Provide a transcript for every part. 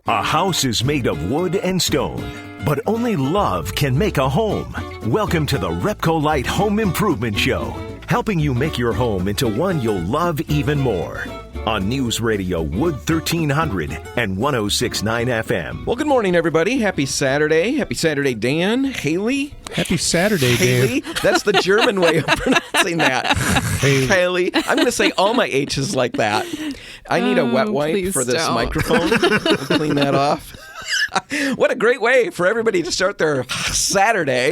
A house is made of wood and stone, but only love can make a home. Welcome to the RepcoLite Home Improvement Show, helping you make your home into one you'll love even more. On News Radio Wood 1300 and 106.9 FM. Well, good morning, everybody. Happy Saturday. Happy Saturday, Dan. Haley. Happy Saturday, Haley. Dan. That's the German way of pronouncing that. Haley. I'm going to say all my H's like that. I need a wet wipe for this microphone. We'll clean that off. What a great way for everybody to start their Saturday.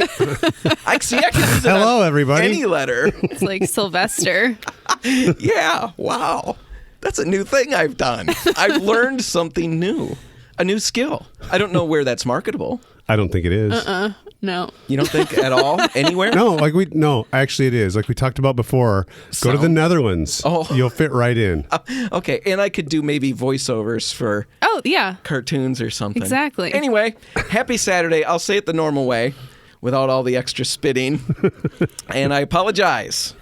I can use it. Hello, everybody. Any letter. It's like Sylvester. Yeah. Wow. That's a new thing I've done. I've learned something new, a new skill. I don't know where that's marketable. I don't think it is. No. You don't think at all? Anywhere? No, actually it is. Like we talked about before, go to the Netherlands. Oh. You'll fit right in. Okay, and I could do maybe voiceovers for cartoons or something. Exactly. Anyway, happy Saturday. I'll say it the normal way without all the extra spitting. And I apologize.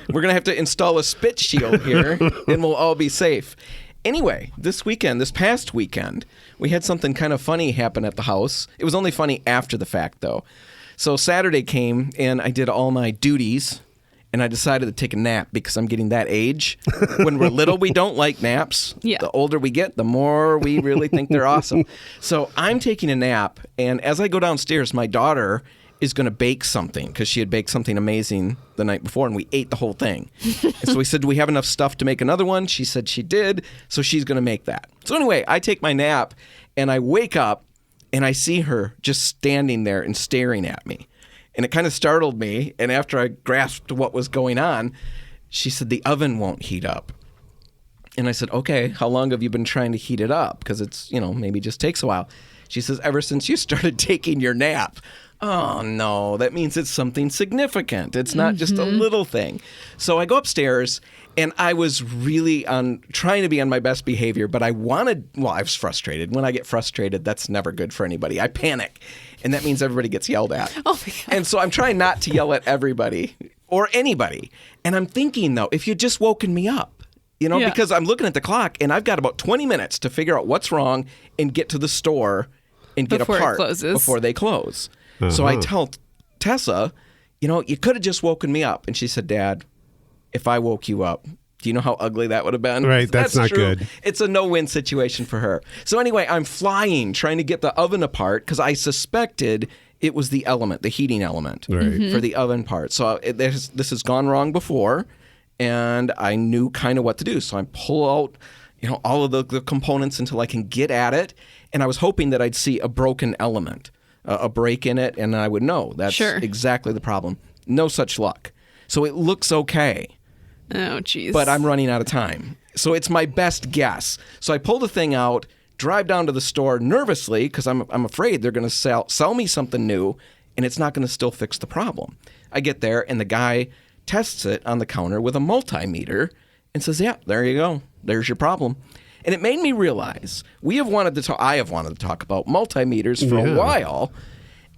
We're going to have to install a spit shield here, and we'll all be safe. Anyway, this past weekend, we had something kind of funny happen at the house. It was only funny after the fact, though. So Saturday came, and I did all my duties, and I decided to take a nap because I'm getting that age. When we're little, we don't like naps. Yeah. The older we get, the more we really think they're awesome. So I'm taking a nap, and as I go downstairs, my daughter is going to bake something because she had baked something amazing the night before, and we ate the whole thing. And so we said, do we have enough stuff to make another one? She said she did, so she's going to make that. So anyway, I take my nap, and I wake up, and I see her just standing there and staring at me. And it kind of startled me, and after I grasped what was going on, she said, the oven won't heat up. And I said, okay, how long have you been trying to heat it up? Because it's, maybe just takes a while. She says, ever since you started taking your nap. Oh, no, that means it's something significant. It's not just a little thing. So I go upstairs, and I was really trying to be on my best behavior, but I was frustrated. When I get frustrated, that's never good for anybody. I panic, and that means everybody gets yelled at. Oh, my God. And so I'm trying not to yell at everybody or anybody. And I'm thinking, though, if you'd just woken me up, because I'm looking at the clock, and I've got about 20 minutes to figure out what's wrong and get to the store and get before a part it closes. Before they close. So I tell Tessa, you could have just woken me up. And she said, Dad, if I woke you up, do you know how ugly that would have been? Right, that's not true. good. It's a no-win situation for her. So anyway, I'm trying to get the oven apart because I suspected it was the heating element for the oven part. So this has gone wrong before, and I knew kind of what to do. So I pull out all of the components until I can get at it, and I was hoping that I'd see a broken element. A break in it, and I would know. That's exactly the problem. No such luck. So it looks okay. Oh, jeez. But I'm running out of time. So it's my best guess. So I pull the thing out, drive down to the store nervously because I'm afraid they're going to sell me something new, and it's not going to still fix the problem. I get there, and the guy tests it on the counter with a multimeter and says, yeah, there you go. There's your problem. And it made me realize I have wanted to talk about multimeters for a while,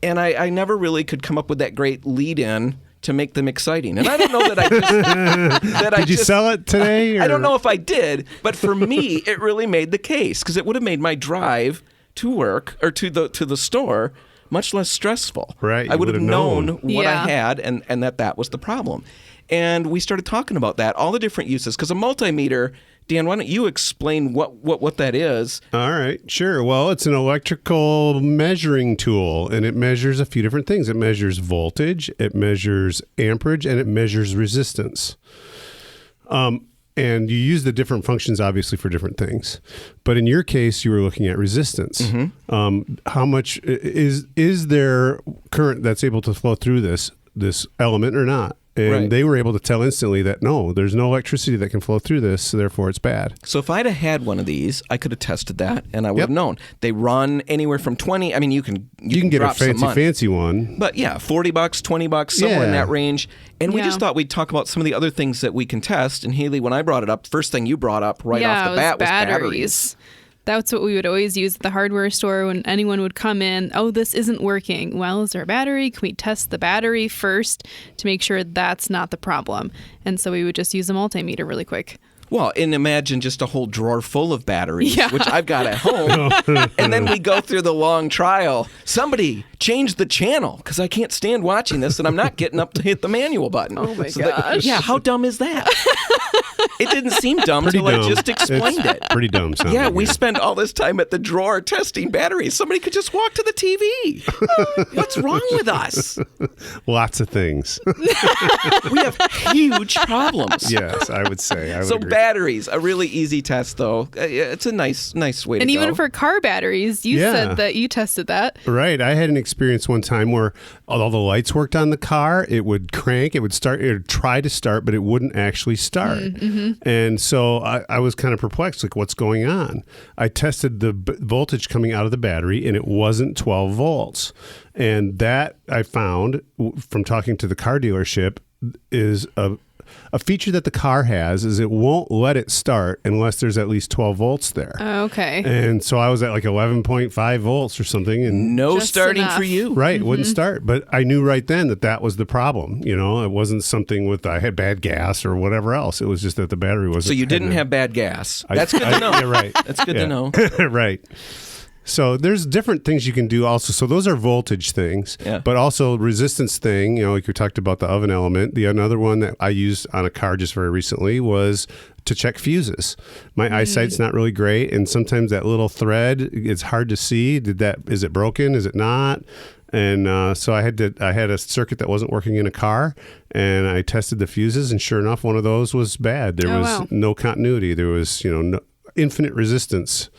and I never really could come up with that great lead-in to make them exciting. And I don't know that I just... Did you sell it today? I don't know if I did, but for me, it really made the case, because it would have made my drive to work or to the store much less stressful. Right. I would have known what Yeah. I had and that was the problem. And we started talking about that, all the different uses, because a multimeter... Dan, why don't you explain what that is? All right, sure. Well, it's an electrical measuring tool, and it measures a few different things. It measures voltage, it measures amperage, and it measures resistance. And you use the different functions, obviously, for different things. But in your case, you were looking at resistance. Mm-hmm. How much is there current that's able to flow through this element or not? And they were able to tell instantly that, no, there's no electricity that can flow through this, so therefore it's bad. So if I'd have had one of these, I could have tested that, and I would have known. They run anywhere from 20. I mean, you can get a fancy one. But yeah, $40, $20, somewhere in that range. And we just thought we'd talk about some of the other things that we can test. And Haley, when I brought it up, first thing you brought up off the bat was batteries. That's what we would always use at the hardware store when anyone would come in. Oh, this isn't working. Well, is there a battery? Can we test the battery first to make sure that's not the problem? And so we would just use a multimeter really quick. Well, and imagine just a whole drawer full of batteries, Yeah. which I've got at home. And then we go through the long trial. Somebody change the channel because I can't stand watching this and I'm not getting up to hit the manual button. Oh my gosh. Yeah, how dumb is that? It didn't seem dumb until I just explained it. Pretty dumb sounding. Yeah, we spend all this time at the drawer testing batteries. Somebody could just walk to the TV. What's wrong with us? Lots of things. We have huge problems. Yes, I would say. I would So agree. batteries, a really easy test, though. It's a nice way to And go. even for car batteries, you Yeah. said that you tested that. Right. I had an experience one time where all the lights worked on the car. It would crank. It would start. It would try to start, but it wouldn't actually start. And so I was kind of perplexed, like, what's going on? I tested the voltage coming out of the battery, and it wasn't 12 volts. And that I found from talking to the car dealership is a feature that the car has is it won't let it start unless there's at least 12 volts there. Okay. And so I was at like 11.5 volts or something. And no Just starting enough. for you. right, it wouldn't start. But I knew right then that was the problem. You know, it wasn't something with I had bad gas or whatever else. It was just that the battery wasn't. So you didn't have bad gas. That's good to know. Yeah, right. That's good to know. Right. So there's different things you can do also. So those are voltage things, Yeah. but also resistance thing, you know, like we talked about the oven element. The another one that I used on a car just very recently was to check fuses. My eyesight's not really great, and sometimes that little thread, it's hard to see. Is it broken? Is it not? And so I had a circuit that wasn't working in a car, and I tested the fuses, and sure enough, one of those was bad. There was wow. no continuity. There was, no, infinite resistance.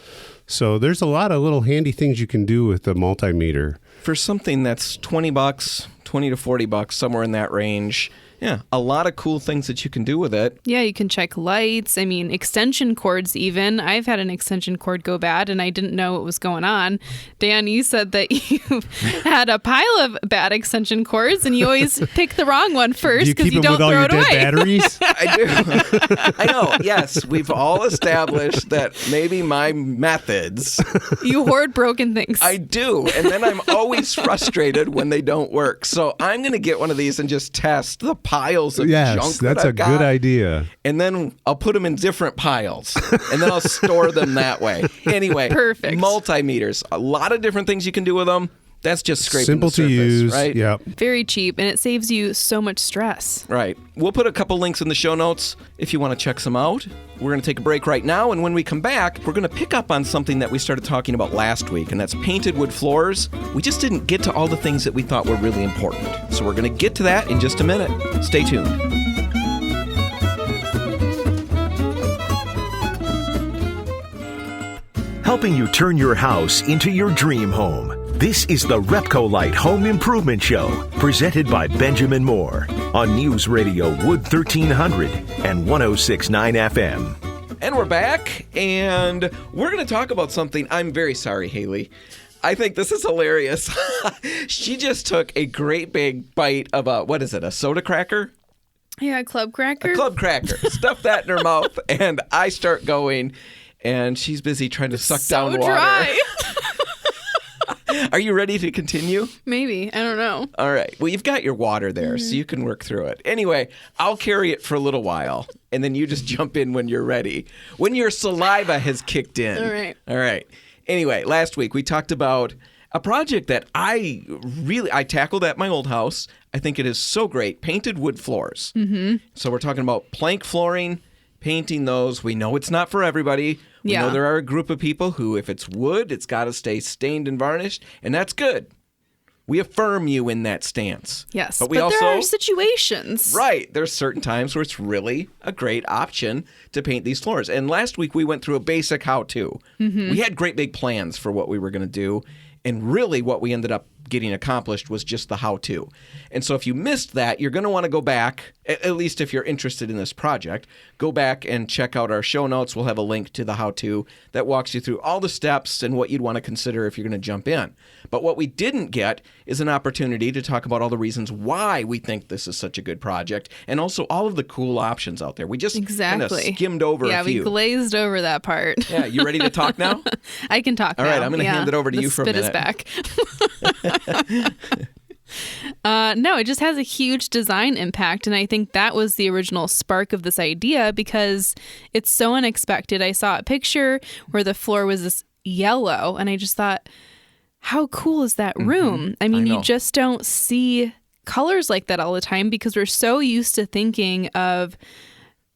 So there's a lot of little handy things you can do with the multimeter. For something that's $20, $20 to $40, somewhere in that range. Yeah, a lot of cool things that you can do with it. Yeah, you can check lights. I mean, extension cords even. I've had an extension cord go bad and I didn't know what was going on. Dan, you said that you had a pile of bad extension cords and you always pick the wrong one first because you don't throw it away. Batteries? I do. I know. Yes, we've all established that maybe my methods. You hoard broken things. I do. And then I'm always frustrated when they don't work. So I'm going to get one of these and just test the piles of Yes, junk that's that a I've got. good idea. And then I'll put them in different piles. And then I'll store them that way. Anyway, Perfect. Multimeters. A lot of different things you can do with them. That's just scraping Simple the surface, to use. right? Yep. Very cheap and it saves you so much stress. Right. We'll put a couple links in the show notes if you want to check some out. We're going to take a break right now, and when we come back, we're going to pick up on something that we started talking about last week, and that's painted wood floors. We just didn't get to all the things that we thought were really important. So we're going to get to that in just a minute. Stay tuned. Helping you turn your house into your dream home. This is the RepcoLite Home Improvement Show, presented by Benjamin Moore on News Radio Wood 1300 and 106.9 FM. And we're back, and we're going to talk about something. I'm very sorry, Haley. I think this is hilarious. She just took a great big bite of a soda cracker? Yeah, club cracker. A club cracker. Stuff that in her mouth, and I start going, and she's busy trying to suck down water. Dry. Are you ready to continue? Maybe. I don't know. All right. Well, you've got your water there, so you can work through it. Anyway, I'll carry it for a little while, and then you just jump in when you're ready. When your saliva has kicked in. All right. All right. Anyway, last week we talked about a project that I tackled at my old house. I think it is so great. Painted wood floors. Mm-hmm. So we're talking about plank flooring, painting those. We know it's not for everybody. We know there are a group of people who, if it's wood, it's got to stay stained and varnished, and that's good. We affirm you in that stance. Yes, but there also are situations. Right. There's certain times where it's really a great option to paint these floors. And last week we went through a basic how-to. Mm-hmm. We had great big plans for what we were going to do, and really what we ended up getting accomplished was just the how-to. And so if you missed that, you're going to want to go back, at least if you're interested in this project, go back and check out our show notes. We'll have a link to the how-to that walks you through all the steps and what you'd want to consider if you're going to jump in. But what we didn't get is an opportunity to talk about all the reasons why we think this is such a good project, and also all of the cool options out there. We just kind of skimmed over a few. Yeah, we glazed over that part. Yeah, you ready to talk now? I can talk now. All right, I'm going to hand it over to you for a minute. The spit is back. No, it just has a huge design impact. And I think that was the original spark of this idea because it's so unexpected. I saw a picture where the floor was this yellow, and I just thought, how cool is that room? I mean, you just don't see colors like that all the time because we're so used to thinking of,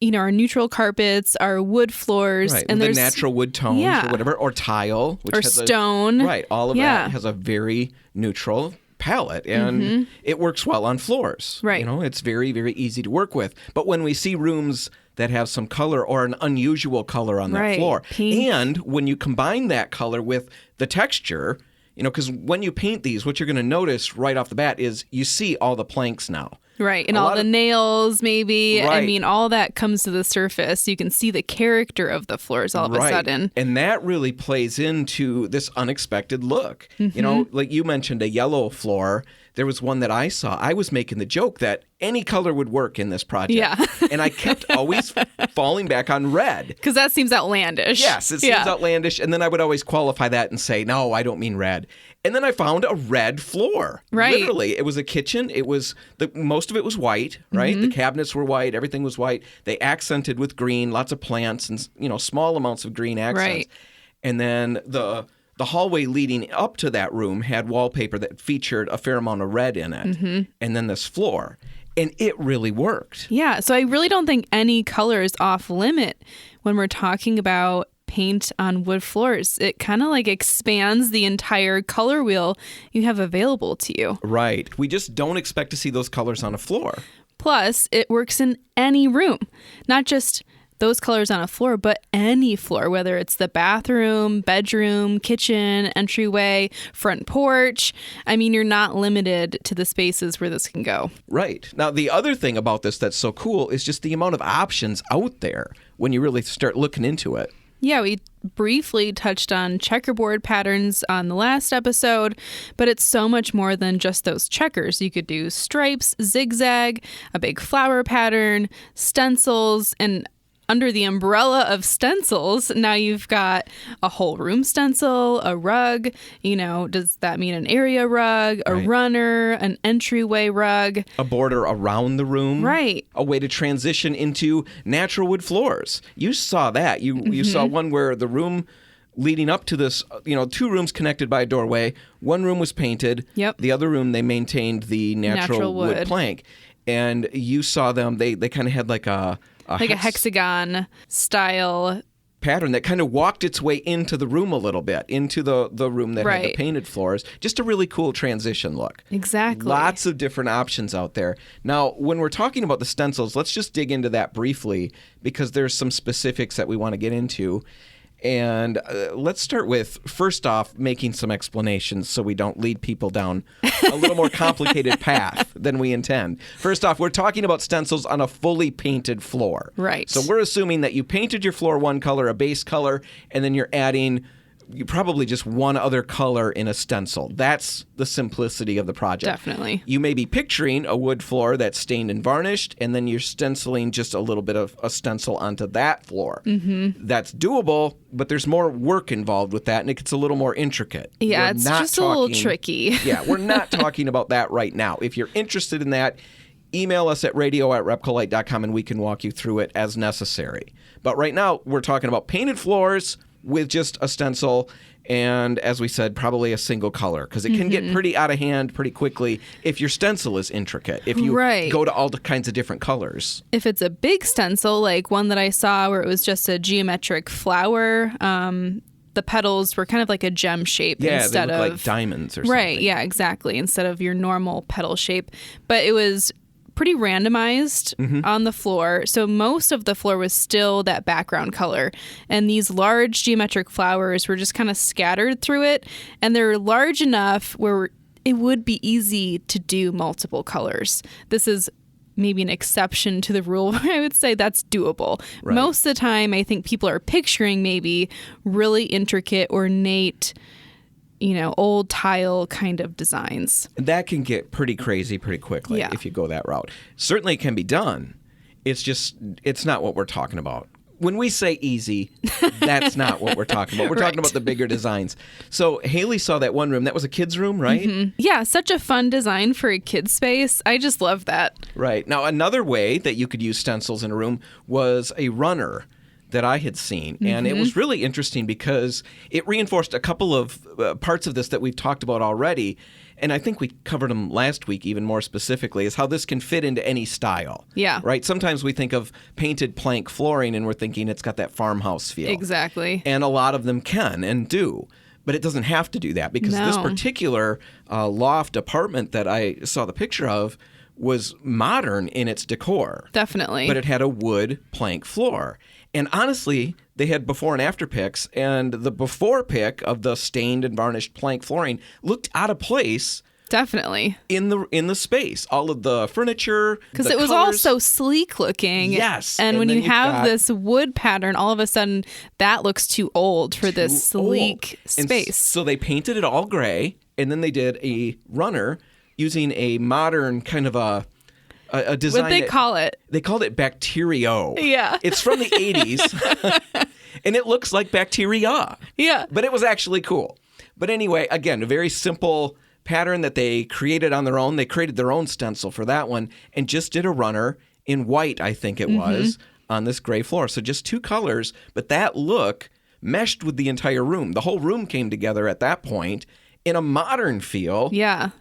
you know, our neutral carpets, our wood floors, and the there's natural wood tones or whatever, or tile, which or has stone. All of that has a very neutral palette, and it works well on floors. Right. You know, it's very, very easy to work with. But when we see rooms that have some color or an unusual color on that floor, Pink. and when you combine that color with the texture, you know, because when you paint these, what you're going to notice right off the bat is you see all the planks now. Right. And all the nails, maybe. Right. I mean, all that comes to the surface. You can see the character of the floors all of a sudden. And that really plays into this unexpected look. You know, like you mentioned a yellow floor. There was one that I saw. I was making the joke that any color would work in this project. Yeah. And I kept always falling back on red. Because that seems outlandish. Yes, it seems outlandish. And then I would always qualify that and say, no, I don't mean red. And then I found a red floor. Right. Literally. It was a kitchen. It was most of it was white, right? The cabinets were white. Everything was white. They accented with green, lots of plants and, you know, small amounts of green accents. Right. And then the hallway leading up to that room had wallpaper that featured a fair amount of red in it. And then this floor. And it really worked. Yeah. So I really don't think any color is off limit when we're talking about paint on wood floors. It kind of like expands the entire color wheel you have available to you. Right. We just don't expect to see those colors on a floor. Plus, it works in any room, not just those colors on a floor, but any floor, whether it's the bathroom, bedroom, kitchen, entryway, front porch. I mean, you're not limited to the spaces where this can go. Right. Now, the other thing about this that's so cool is just the amount of options out there when you really start looking into it. Yeah, we briefly touched on checkerboard patterns on the last episode, but it's so much more than just those checkers. You could do stripes, zigzag, a big flower pattern, stencils, and under the umbrella of stencils, now you've got a whole room stencil, a rug. You know, does that mean an area rug, a runner, an entryway rug? A border around the room. Right. A way to transition into natural wood floors. You saw that. You saw one where the room leading up to this, you know, two rooms connected by a doorway. One room was painted. Yep. The other room, they maintained the natural wood plank. And you saw them, they kind of had like a hexagon style pattern that kind of walked its way into the room a little bit, into the room that had the painted floors. Just a really cool transition look. Exactly. Lots of different options out there. Now, when we're talking about the stencils, let's just dig into that briefly because there's some specifics that we want to get into. And let's start with, first off, making some explanations so we don't lead people down a little more complicated path than we intend. First off, we're talking about stencils on a fully painted floor. Right. So we're assuming that you painted your floor one color, a base color, and then you're adding probably just one other color in a stencil. That's the simplicity of the project. Definitely. You may be picturing a wood floor that's stained and varnished, and then you're stenciling just a little bit of a stencil onto that floor. That's doable, but there's more work involved with that, and it gets a little more intricate. Yeah, it's just a little tricky. Yeah, we're not talking about that right now. If you're interested in that, email us at radio@repcolite.com, and we can walk you through it as necessary. But right now, we're talking about painted floors with just a stencil and, as we said, probably a single color because it can get pretty out of hand pretty quickly if your stencil is intricate, if you go to all the kinds of different colors. If it's a big stencil, like one that I saw where it was just a geometric flower, the petals were kind of like a gem shape instead they of look like diamonds or something. Right, yeah, exactly, instead of your normal petal shape. But it was pretty randomized on the floor. So most of the floor was still that background color. And these large geometric flowers were just kind of scattered through it. And they're large enough where it would be easy to do multiple colors. This is maybe an exception to the rule where I would say that's doable. Right. Most of the time, I think people are picturing maybe really intricate, ornate, you know, old tile kind of designs. That can get pretty crazy pretty quickly if you go that route. Certainly it can be done. It's just, it's not what we're talking about. when we say easy, that's not what we're talking about. We're talking about the bigger designs. So Haley saw that one room. That was a kid's room, right? Mm-hmm. Yeah, such a fun design for a kid's space. I just love that. Right. Now, another way that you could use stencils in a room was a runner that I had seen. And it was really interesting because it reinforced a couple of parts of this that we've talked about already. And I think we covered them last week even more specifically, is how this can fit into any style. Yeah. Right? Sometimes we think of painted plank flooring and we're thinking it's got that farmhouse feel. Exactly. And a lot of them can and do. But it doesn't have to do that because this particular loft apartment that I saw the picture of was modern in its decor. Definitely. But it had a wood plank floor. And honestly, they had before and after pics, and the before pic of the stained and varnished plank flooring looked out of place. Definitely. In the space. All of the furniture. Because it was all so sleek looking. Yes. And when you have this wood pattern, all of a sudden that looks too old for this sleek space. So they painted it all gray, and then they did a runner using a modern kind of a design. What'd they call it? They called it Bacterio. Yeah. It's from the 80s, and it looks like bacteria. Yeah. But it was actually cool. But anyway, again, a very simple pattern that they created on their own. They created their own stencil for that one and just did a runner in white, I think it was, on this gray floor. So just two colors, but that look meshed with the entire room. The whole room came together at that point in a modern feel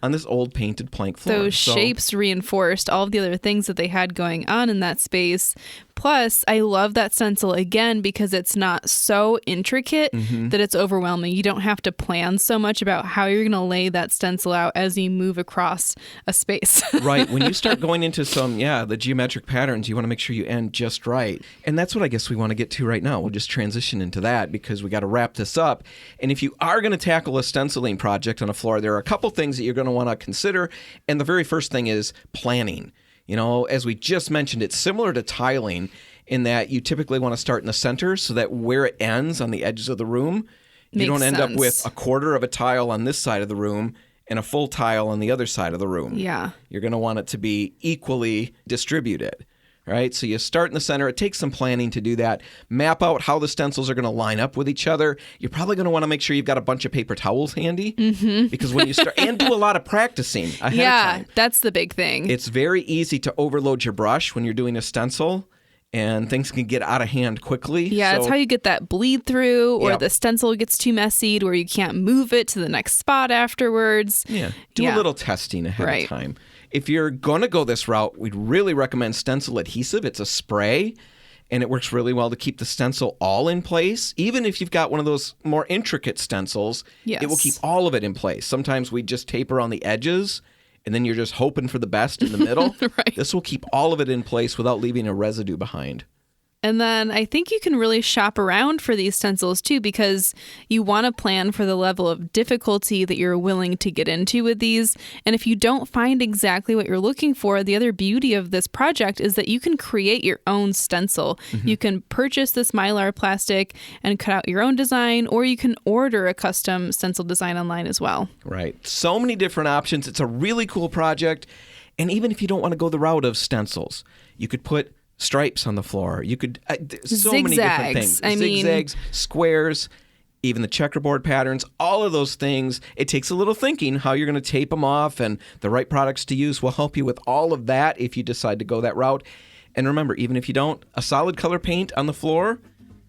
on this old painted plank floor. Those shapes reinforced all of the other things that they had going on in that space. Plus, I love that stencil again because it's not so intricate that it's overwhelming. You don't have to plan so much about how you're going to lay that stencil out as you move across a space. Right. When you start going into the geometric patterns, you want to make sure you end just right. And that's what I guess we want to get to right now. We'll just transition into that because we got to wrap this up. And if you are going to tackle a stenciling project on a floor, there are a couple things that you're going to want to consider. And the very first thing is planning. You know, as we just mentioned, it's similar to tiling in that you typically want to start in the center so that where it ends on the edges of the room, you don't end up with a quarter of a tile on this side of the room and a full tile on the other side of the room. Yeah. You're going to want it to be equally distributed. Right? So you start in the center. It takes some planning to do that. Map out how the stencils are going to line up with each other. You're probably going to want to make sure you've got a bunch of paper towels handy because when you start, and do a lot of practicing ahead of time. Yeah, that's the big thing. It's very easy to overload your brush when you're doing a stencil, and things can get out of hand quickly. Yeah, that's how you get that bleed through, or the stencil gets too messy where you can't move it to the next spot afterwards. Yeah, do a little testing ahead of time. If you're going to go this route, we'd really recommend stencil adhesive. It's a spray, and it works really well to keep the stencil all in place. Even if you've got one of those more intricate stencils, it will keep all of it in place. Sometimes we just tape around the edges, and then you're just hoping for the best in the middle. Right. This will keep all of it in place without leaving a residue behind. And then I think you can really shop around for these stencils too, because you want to plan for the level of difficulty that you're willing to get into with these. And if you don't find exactly what you're looking for, the other beauty of this project is that you can create your own stencil. You can purchase this Mylar plastic and cut out your own design, or you can order a custom stencil design online as well. Right. So many different options. It's a really cool project. And even if you don't want to go the route of stencils, you could put stripes on the floor. You could so many different things. Zigzags, squares, even the checkerboard patterns, all of those things. It takes a little thinking how you're going to tape them off, and the right products to use will help you with all of that if you decide to go that route. And remember, even if you don't, a solid color paint on the floor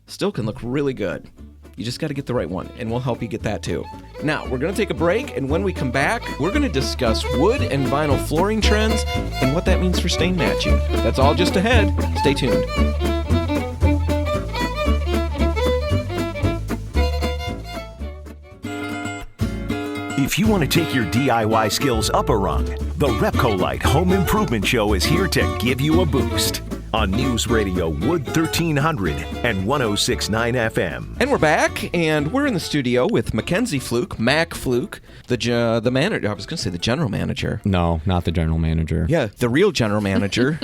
still can look really good. You just got to get the right one, and we'll help you get that too. Now, we're going to take a break, and when we come back, we're going to discuss wood and vinyl flooring trends and what that means for stain matching. That's all just ahead. Stay tuned. If you want to take your DIY skills up a rung, the RepcoLite Home Improvement Show is here to give you a boost. On News Radio Wood 1300 and 106.9 FM. And we're back, and we're in the studio with Mackenzie Fluke, Mac Fluke, the manager. I was going to say the general manager. No, not the general manager. Yeah, the real general manager.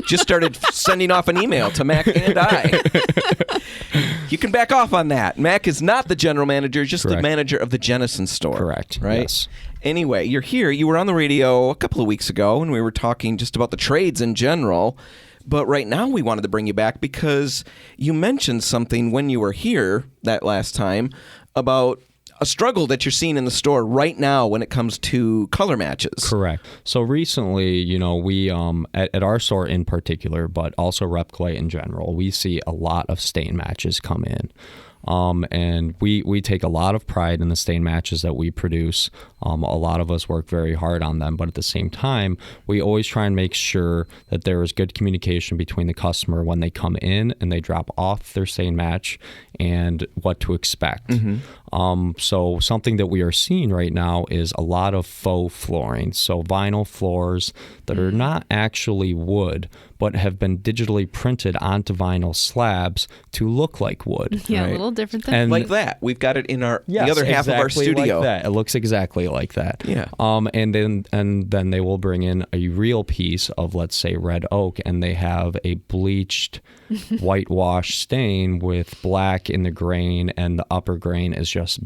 Just started sending off an email to Mac and I. You can back off on that. Mac is not the general manager, just the manager of the Jennison store. Correct. Right? Yes. Anyway, you're here. You were on the radio a couple of weeks ago, and we were talking just about the trades in general. But right now we wanted to bring you back because you mentioned something when you were here that last time about a struggle that you're seeing in the store right now when it comes to color matches. Correct. So recently, we at our store in particular, but also RepcoLite in general, we see a lot of stain matches come in. And we take a lot of pride in the stain matches that we produce. A lot of us work very hard on them, but at the same time, we always try and make sure that there is good communication between the customer when they come in and they drop off their stain match and what to expect. So something that we are seeing right now is a lot of faux flooring. So vinyl floors that are not actually wood, but have been digitally printed onto vinyl slabs to look like wood. Yeah, Right. a little different than Like that. We've got it in the other half of our studio. Like that. It looks exactly like that. Yeah. And then they will bring in a real piece of, let's say, red oak, and they have a bleached whitewash stain with black in the grain, and the upper grain is just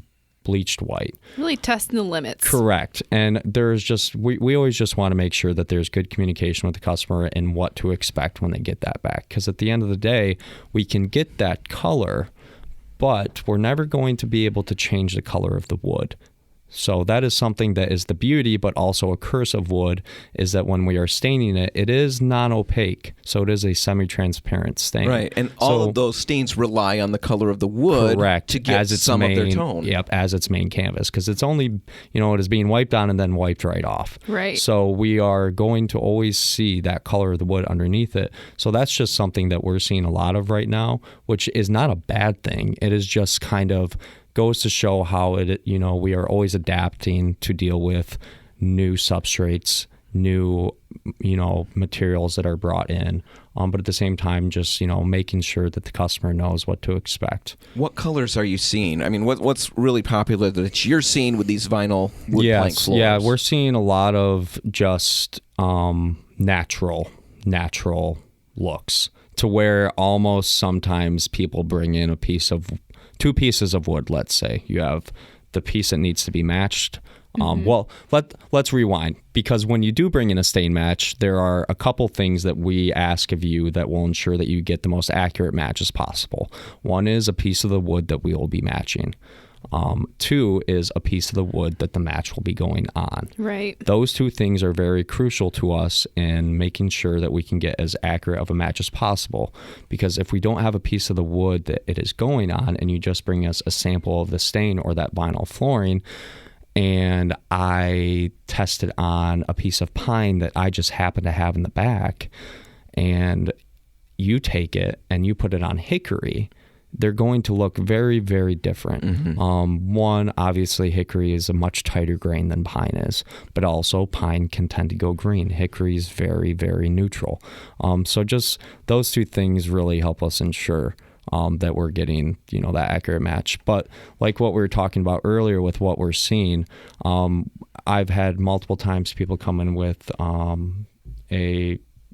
bleached white. really testing the limits. Correct. And there's just, we always just want to make sure that there's good communication with the customer and what to expect when they get that back. Because at the end of the day, we can get that color, but we're never going to be able to change the color of the wood. So that is something that is the beauty, but also a curse of wood, is that when we are staining it, it is non-opaque. So it is a semi-transparent stain. Right. And all of those stains rely on the color of the wood correct, to get some of their tone. Yep, as its main canvas, because it's only, it is being wiped on and then wiped right off. Right. So we are going to always see that color of the wood underneath it. So that's just something that we're seeing a lot of right now, which is not a bad thing. It is just kind of goes to show how we are always adapting to deal with new substrates, new, materials that are brought in. But at the same time, just, making sure that the customer knows what to expect. What colors are you seeing? I mean, what's really popular that you're seeing with these vinyl wood plank floors? Yeah, we're seeing a lot of just natural looks, to where almost sometimes people bring in two pieces of wood. Let's say you have the piece that needs to be matched. Well, let's rewind, because when you do bring in a stain match, there are a couple things that we ask of you that will ensure that you get the most accurate match as possible. One is a piece of the wood that we will be matching. Two is a piece of the wood that the match will be going on. Right. Those two things are very crucial to us in making sure that we can get as accurate of a match as possible. Because if we don't have a piece of the wood that it is going on, and you just bring us a sample of the stain or that vinyl flooring, and I tested on a piece of pine that I just happen to have in the back, and you take it and you put it on hickory, they're going to look very, very different. One, obviously, hickory is a much tighter grain than pine is, but also pine can tend to go green. Hickory is very, very neutral. So just those two things really help us ensure that we're getting, that accurate match. But like what we were talking about earlier with what we're seeing, I've had multiple times people come in with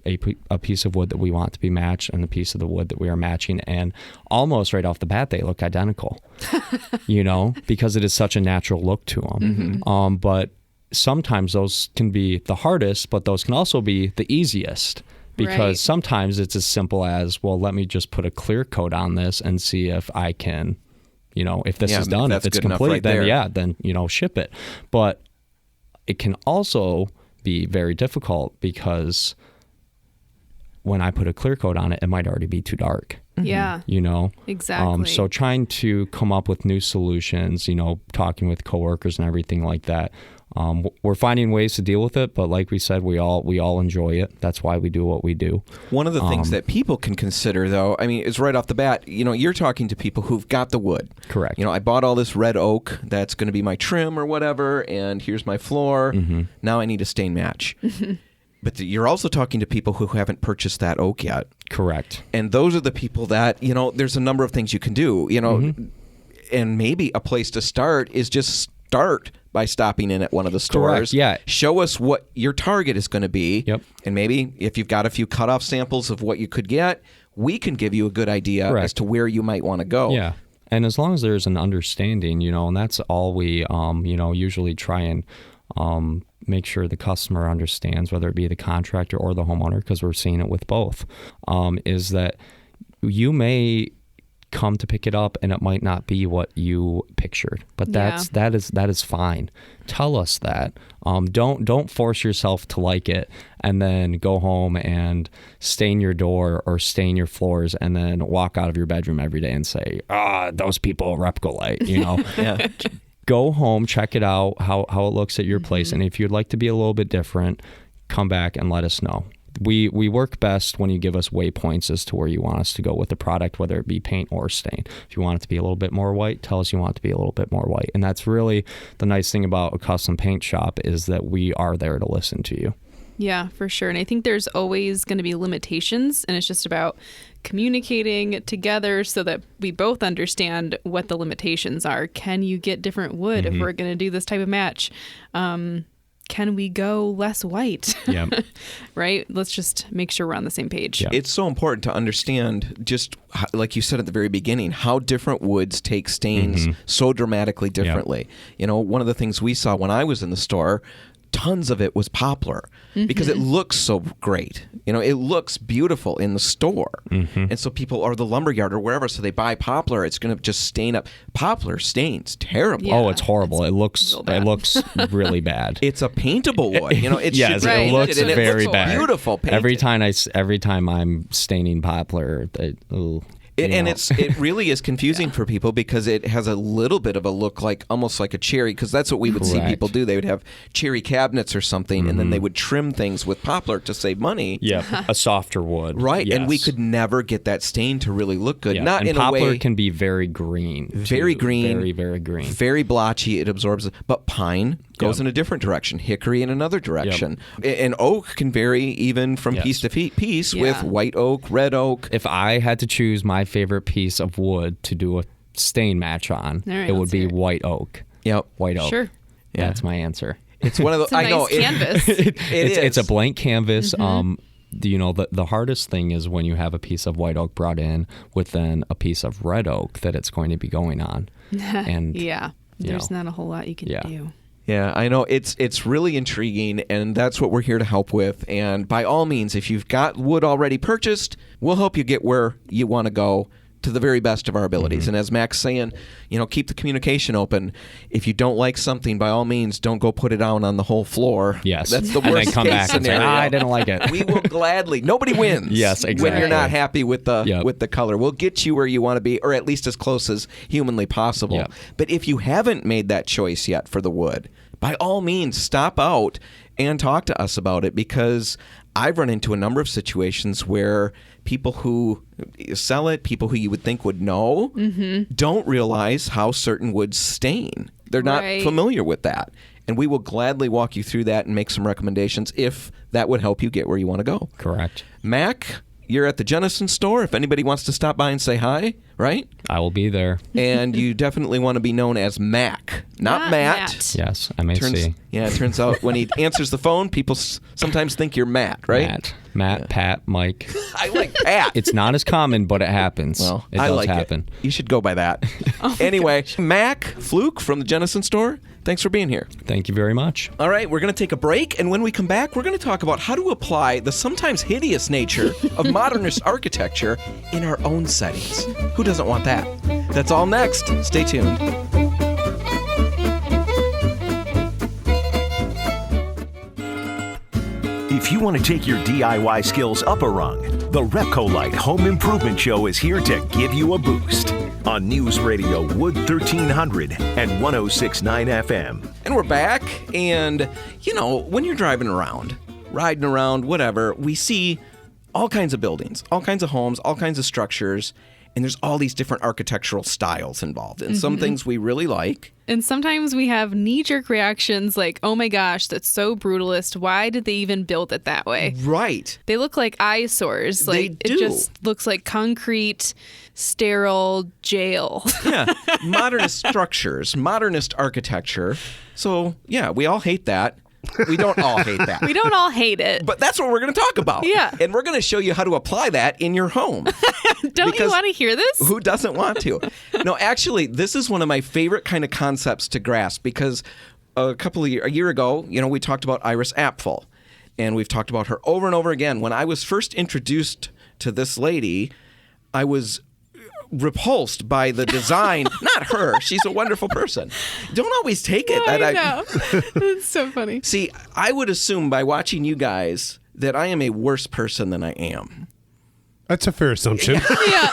a piece of wood that we want to be matched and the piece of the wood that we are matching, and almost right off the bat they look identical, because it is such a natural look to them. But sometimes those can be the hardest, but those can also be the easiest, because Right. sometimes it's as simple as, well, let me just put a clear coat on this and see if I can, if this is done, if it's complete, then ship it. But it can also be very difficult, because when I put a clear coat on it, it might already be too dark. Yeah. Exactly. So trying to come up with new solutions, talking with coworkers and everything like that. We're finding ways to deal with it, but like we said, we all enjoy it. That's why we do what we do. One of the things that people can consider, though, is right off the bat, you're talking to people who've got the wood. Correct. I bought all this red oak that's going to be my trim or whatever, and here's my floor. Now I need a stain match. But you're also talking to people who haven't purchased that oak yet. Correct. And those are the people that, there's a number of things you can do, and maybe a place to start is just start by stopping in at one of the stores. Correct, yeah. Show us what your target is going to be. Yep. And maybe if you've got a few cutoff samples of what you could get, we can give you a good idea Correct. as to where you might want to go. Yeah. And as long as there's an understanding, and that's all we, usually try and make sure the customer understands, whether it be the contractor or the homeowner, because we're seeing it with both, is that you may come to pick it up and it might not be what you pictured, but that is fine. Tell us that. Don't force yourself to like it and then go home and stain your door or stain your floors and then walk out of your bedroom every day and say, those people at RepcoLite, Yeah. Go home, check it out, how it looks at your place, and if you'd like to be a little bit different, come back and let us know. We work best when you give us waypoints as to where you want us to go with the product, whether it be paint or stain. If you want it to be a little bit more white, tell us you want it to be a little bit more white. And that's really the nice thing about a custom paint shop, is that we are there to listen to you. Yeah, for sure. And I think there's always going to be limitations, and it's just about communicating together so that we both understand what the limitations are. Can you get different wood if we're going to do this type of match? Can we go less white? Yep. Right? Let's just make sure we're on the same page. Yeah. It's so important to understand, just like you said at the very beginning, how different woods take stains so dramatically differently. One of the things we saw when I was in the store, tons of it was poplar because it looks so great. It looks beautiful in the store. And so people, or the lumberyard or wherever, so they buy poplar, it's going to just stain up. Poplar stains terrible. Yeah. Oh, it's horrible. It looks real bad. it looks really bad. It's a paintable wood. It Yes, should be it looks painted, and very it looks bad. Beautiful painted. Every time I'm staining poplar, It really is confusing for people because it has a little bit of a look like almost like a cherry, because that's what we would see Correct. people do. They would have cherry cabinets or something, and then they would trim things with poplar to save money. Yeah, a softer wood. Right, Yes. and we could never get that stain to really look good. Yeah. Not and in poplar a way. can be very green. Very too. green. Very, very green. Very blotchy. It absorbs. But pine goes in a different direction. Hickory in another direction. And oak can vary even from Yes. piece to piece Yeah. with white oak, red oak. If I had to choose my favorite piece of wood to do a stain match on, All right, it would let's be hear it. white oak. Yep. White oak. Sure. Yeah. That's my answer. It's one of the. It's a I know. nice canvas. It's a blank canvas. The hardest thing is when you have a piece of white oak brought in with then a piece of red oak that it's going to be going on. And Yeah. There's know. not a whole lot you can Yeah. do. Yeah, I know. It's really intriguing, and that's what we're here to help with. And by all means, if you've got wood already purchased, we'll help you get where you want to go to the very best of our abilities. And as Mac's saying, keep the communication open. If you don't like something, by all means, don't go put it out on the whole floor. Yes. That's the And then worst come case back and say, scenario. I didn't like it. We will gladly. Nobody wins. Yes, When exactly. you're not happy with the Yep. with the color, we'll get you where you want to be, or at least as close as humanly possible. Yep. But if you haven't made that choice yet for the wood, by all means, stop out and talk to us about it, because I've run into a number of situations where people who sell it, people who you would think would know, don't realize how certain woods stain. They're not Right. familiar with that. And we will gladly walk you through that and make some recommendations if that would help you get where you want to go. Correct. Mac, you're at the Jennison store. If anybody wants to stop by and say hi, right? I will be there. And you definitely want to be known as Mac, not Matt. Yes, I may Turns, see. yeah, it turns out when he answers the phone, people sometimes think you're Matt, right? Matt, Pat, Mike. I like Pat. It's not as common, but it happens. Well, it I does like happen. it. You should go by that. Anyway, Mac Fluke from the Jennison store, thanks for being here. Thank you very much. All right, we're going to take a break, and when we come back, we're going to talk about how to apply the sometimes hideous nature of modernist architecture in our own settings. Who doesn't want that? That's all next. Stay tuned. If you want to take your DIY skills up a rung, the RepcoLite Home Improvement Show is here to give you a boost on News Radio Wood 1300 and 106.9 FM. And we're back, and, when you're driving around, riding around, whatever, we see all kinds of buildings, all kinds of homes, all kinds of structures, and there's all these different architectural styles involved. And some things we really like. And sometimes we have knee-jerk reactions like, oh my gosh, that's so brutalist. Why did they even build it that way? Right. They look like eyesores. Like They do. It just looks like concrete, sterile jail. Yeah. Modernist structures, modernist architecture. So, yeah, we all hate that. We don't all hate that. We don't all hate it. But that's what we're going to talk about. Yeah. And we're going to show you how to apply that in your home. Don't you because want to hear this? Who doesn't want to? No, actually, this is one of my favorite kind of concepts to grasp, because a year ago, we talked about Iris Apfel, and we've talked about her over and over again. When I was first introduced to this lady, I was repulsed by the design. Not her. She's a wonderful person. Don't always take it. I know. It's so funny. See, I would assume by watching you guys that I am a worse person than I am. That's a fair assumption. Yeah.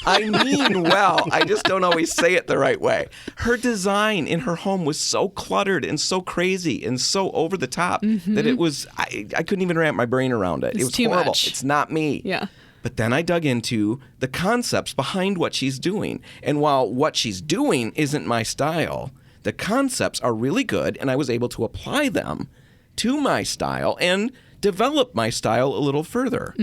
I mean well. I just don't always say it the right way. Her design in her home was so cluttered and so crazy and so over the top that it was, I couldn't even wrap my brain around it. It was too horrible. much. It's not me. Yeah. But then I dug into the concepts behind what she's doing. And while what she's doing isn't my style, the concepts are really good, and I was able to apply them to my style and develop my style a little further.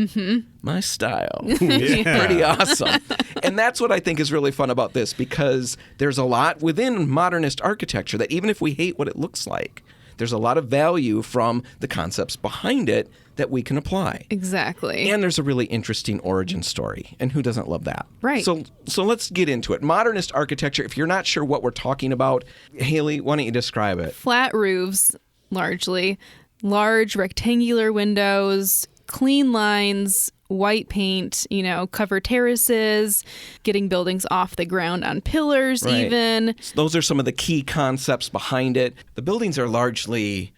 My style. Pretty awesome. And that's what I think is really fun about this, because there's a lot within modernist architecture that even if we hate what it looks like, there's a lot of value from the concepts behind it that we can apply. Exactly. And there's a really interesting origin story. And who doesn't love that? Right. So let's get into it. Modernist architecture, if you're not sure what we're talking about, Haley, why don't you describe it? Flat roofs, largely. Large rectangular windows, clean lines, white paint, cover terraces, getting buildings off the ground on pillars even. So those are some of the key concepts behind it. The buildings are largely,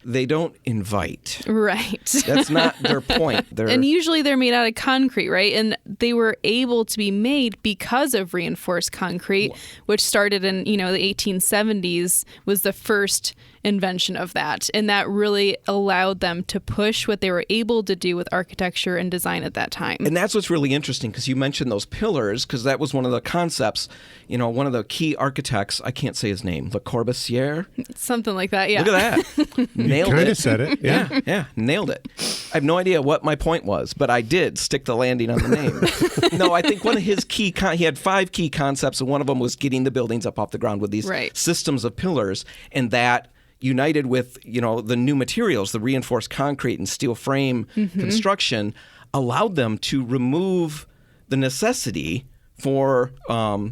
they don't invite. Right. That's not their point. And usually they're made out of concrete, right? And they were able to be made because of reinforced concrete, which started in, the 1870s was the first invention of that. And that really allowed them to push what they were able to do with architecture and design at that time. And that's what's really interesting, because you mentioned those pillars, because that was one of the concepts, one of the key architects, I can't say his name, Le Corbusier? Something like that, yeah. Look at that. Nailed it. Kind of said it. Yeah, nailed it. I have no idea what my point was, but I did stick the landing on the name. No, I think one of his he had 5 key concepts, and one of them was getting the buildings up off the ground with these systems of pillars, and that united with, the new materials, the reinforced concrete and steel frame construction, allowed them to remove the necessity for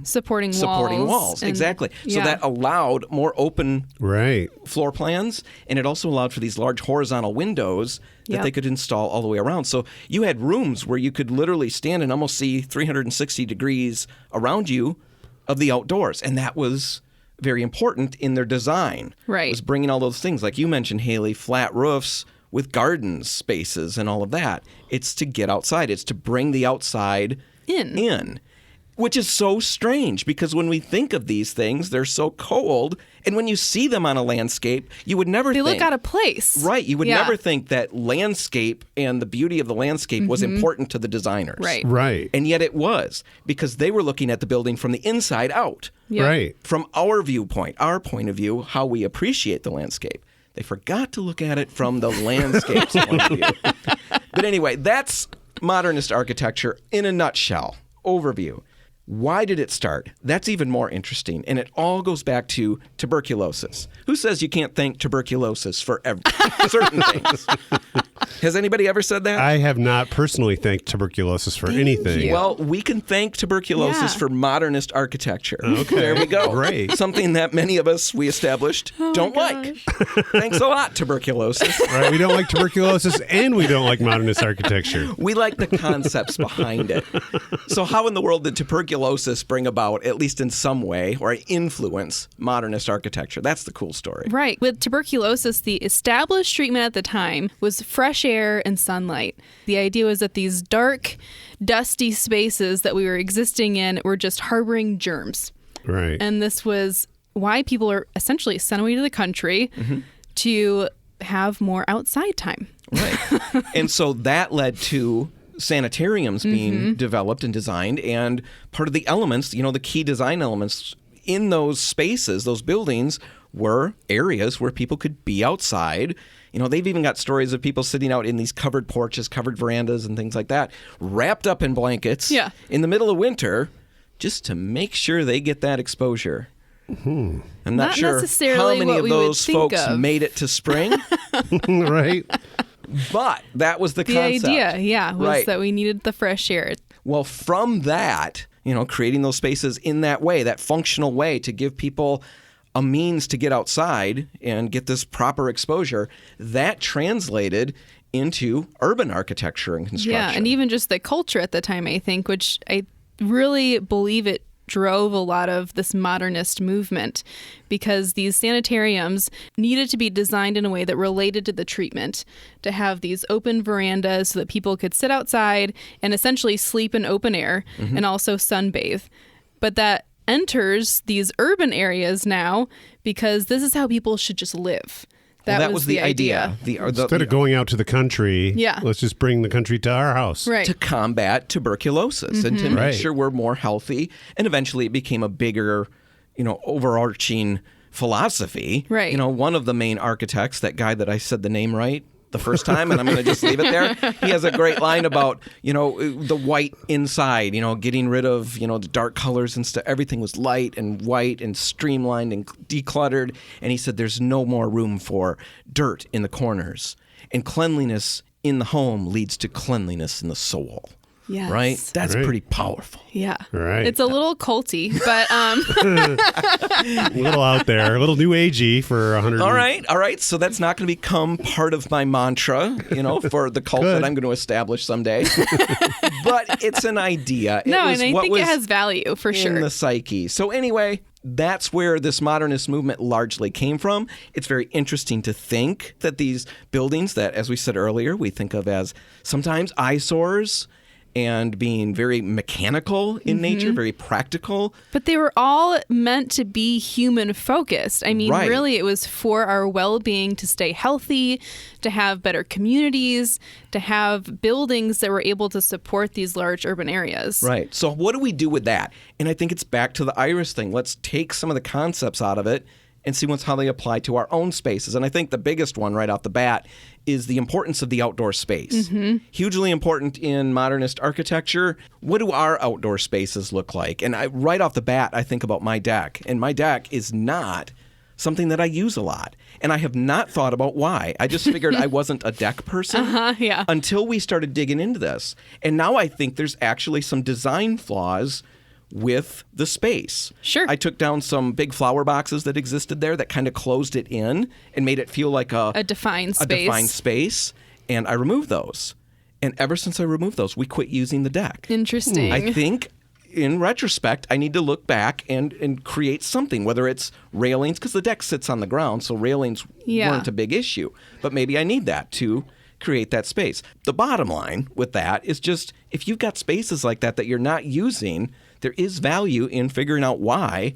supporting walls. Exactly. So that allowed more open floor plans, and it also allowed for these large horizontal windows that they could install all the way around. So you had rooms where you could literally stand and almost see 360 degrees around you of the outdoors, and that was very important in their design. Right. Was bringing all those things, like you mentioned, Haley, flat roofs with garden spaces and all of that. It's to get outside. It's to bring the outside in. Which is so strange, because when we think of these things, they're so cold. And when you see them on a landscape, you would never think... They look out of place. Right. You would never think that landscape and the beauty of the landscape was important to the designers. Right. And yet it was, because they were looking at the building from the inside out. Yep. Right. From our viewpoint, our point of view, how we appreciate the landscape. They forgot to look at it from the landscape's point of view. But anyway, that's modernist architecture in a nutshell. Overview. Why did it start? That's even more interesting. And it all goes back to tuberculosis. Who says you can't thank tuberculosis for certain things? Has anybody ever said that? I have not personally thanked tuberculosis for anything. Well, we can thank tuberculosis for modernist architecture. Okay. There we go. Great. Something that many of us, we established, don't like. Thanks a lot, tuberculosis. Right, we don't like tuberculosis, and we don't like modernist architecture. We like the concepts behind it. So how in the world did tuberculosis bring about, at least in some way, or influence modernist architecture? That's the cool story. Right. With tuberculosis, the established treatment at the time was fresh air and sunlight. The idea was that these dark, dusty spaces that we were existing in were just harboring germs. Right. And this was why people are essentially sent away to the country to have more outside time. Right. And so that led to sanitariums being developed and designed, and part of the elements, the key design elements in those spaces, those buildings, were areas where people could be outside. They've even got stories of people sitting out in these covered porches, covered verandas, and things like that, wrapped up in blankets in the middle of winter, just to make sure they get that exposure. I'm not sure necessarily how many what of we those would think folks of. made it to spring. Right. But that was the The concept. idea, was that we needed the fresh air. Well, from that, creating those spaces in that way, that functional way to give people a means to get outside and get this proper exposure, that translated into urban architecture and construction. Yeah, and even just the culture at the time, I think, which I really believe it drove a lot of this modernist movement, because these sanitariums needed to be designed in a way that related to the treatment, to have these open verandas so that people could sit outside and essentially sleep in open air and also sunbathe. But that enters these urban areas now because this is how people should just live. That was the idea. Instead of going out to the country, let's just bring the country to our house. Right. To combat tuberculosis and to make sure we're more healthy. And eventually it became a bigger, overarching philosophy. Right. One of the main architects, that guy that I said the name right the first time, and I'm going to just leave it there. He has a great line about, the white inside, getting rid of, the dark colors and stuff. Everything was light and white and streamlined and decluttered. And he said there's no more room for dirt in the corners. And cleanliness in the home leads to cleanliness in the soul. Yes. Right? That's pretty powerful. Yeah. Right. It's a little culty, but a little out there, a little new agey for 100. All right. So that's not going to become part of my mantra, for the cult that I'm going to establish someday. But it's an idea. and I think it has value for sure. In the psyche. So anyway, that's where this modernist movement largely came from. It's very interesting to think that these buildings that, as we said earlier, we think of as sometimes eyesores and being very mechanical in nature, very practical. But they were all meant to be human focused. I mean, really, it was for our well-being, to stay healthy, to have better communities, to have buildings that were able to support these large urban areas. Right. So what do we do with that? And I think it's back to the iris thing. Let's take some of the concepts out of it and see how they apply to our own spaces. And I think the biggest one right off the bat is the importance of the outdoor space. Hugely important in modernist architecture. What do our outdoor spaces look like? And right off the bat, I think about my deck. And my deck is not something that I use a lot. And I have not thought about why. I just figured I wasn't a deck person until we started digging into this. And now I think there's actually some design flaws with the space. Sure. I took down some big flower boxes that existed there that kind of closed it in and made it feel like a defined space. And I removed those. And ever since I removed those, we quit using the deck. Interesting. I think in retrospect, I need to look back and create something, whether it's railings, because the deck sits on the ground, so railings weren't a big issue. But maybe I need that to create that space. The bottom line with that is just, if you've got spaces like that you're not using, there is value in figuring out why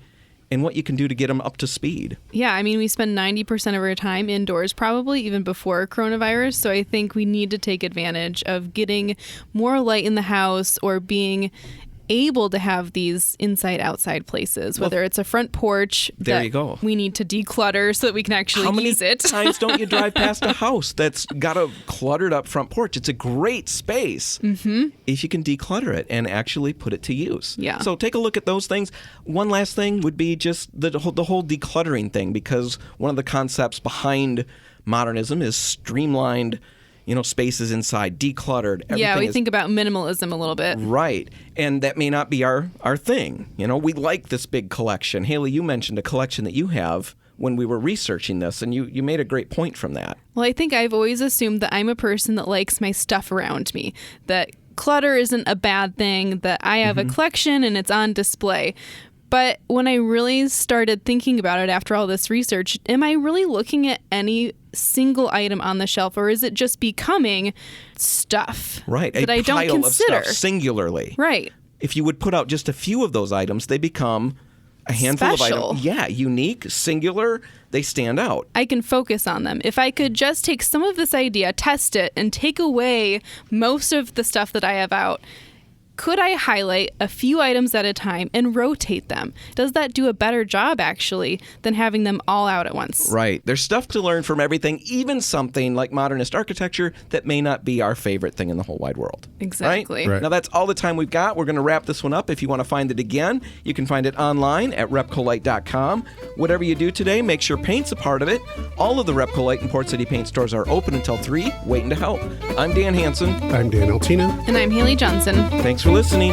and what you can do to get them up to speed. Yeah, I mean, we spend 90% of our time indoors, probably even before coronavirus. So I think we need to take advantage of getting more light in the house, or being able to have these inside-outside places, whether it's a front porch there you go. We need to declutter so that we can actually use it. How many times don't you drive past a house that's got a cluttered up front porch? It's a great space if you can declutter it and actually put it to use. Yeah. So take a look at those things. One last thing would be just the whole decluttering thing, because one of the concepts behind modernism is streamlined spaces inside, decluttered. Yeah, we think about minimalism a little bit. Right. And that may not be our thing. We like this big collection. Haley, you mentioned a collection that you have when we were researching this, and you made a great point from that. Well, I think I've always assumed that I'm a person that likes my stuff around me, that clutter isn't a bad thing, that I have a collection and it's on display. But when I really started thinking about it after all this research, am I really looking at any single item on the shelf, or is it just becoming stuff that I don't consider? Of stuff, singularly. Right. If you would put out just a few of those items, they become a handful of items. Yeah, unique, singular, they stand out. I can focus on them. If I could just take some of this idea, test it, and take away most of the stuff that I have out, could I highlight a few items at a time and rotate them? Does that do a better job, actually, than having them all out at once? Right. There's stuff to learn from everything, even something like modernist architecture that may not be our favorite thing in the whole wide world. Exactly. Right? Now, that's all the time we've got. We're going to wrap this one up. If you want to find it again, you can find it online at RepcoLite.com. Whatever you do today, make sure paint's a part of it. All of the RepcoLite and Port City paint stores are open until 3, waiting to help. I'm Dan Hansen. I'm Dan Altina. And I'm Haley Johnson. Thanks for listening.